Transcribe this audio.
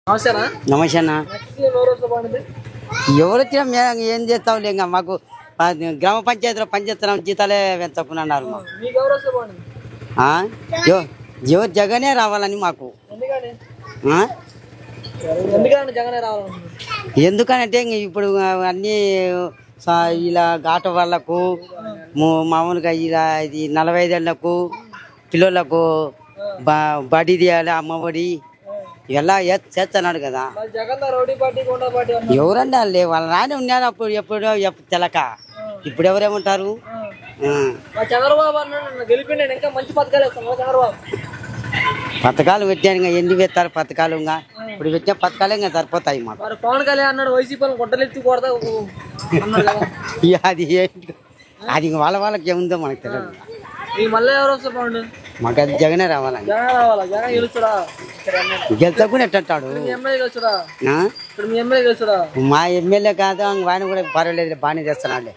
నమస్తే అన్న. ఎవరు వచ్చినా మేము ఏం చేస్తాంలే, ఇంకా మాకు గ్రామ పంచాయతీలో పనిచేస్తున్నాం, జీతాలే తక్కువన్నారు. ఎవరు జగనే రావాలని మాకు. ఎందుకనంటే ఇప్పుడు అన్నీ ఇలా ఆటో వాళ్ళకు, మామూలుగా ఇలా ఇది 45 ఏళ్లకు పిల్లలకు బడి తీయాలి, అమ్మఒడి ఇలా చేస్తున్నాడు కదా. ఎవరన్నా వాళ్ళ నాయన ఉన్నారు అప్పుడు, ఎప్పుడో తెలక. ఇప్పుడు ఎవరేమంటారు? పథకాలు పెట్టాను, ఇంకా ఎన్ని పెట్టారు పథకాలు? ఇంకా ఇప్పుడు పెట్టిన పథకాలే ఇంకా సరిపోతాయి మాకు. పవన్ కళ్యాణ్ అన్నాడు వైసీపీ గొడ్డలెత్తి కొడతా. అది అది వాళ్ళకి ఏముందో మనకు తెలియదు. మళ్ళీ ఎవరు వస్తారు బాగుండు? మాకు అది జగనే రావాలని. గెలుచుకుని ఎట్టాడు మా ఎమ్మెల్యే మా ఎమ్మెల్యే కాదు, ఆయన కూడా పర్వాలేదు, బాగానే చేస్తున్నాడు.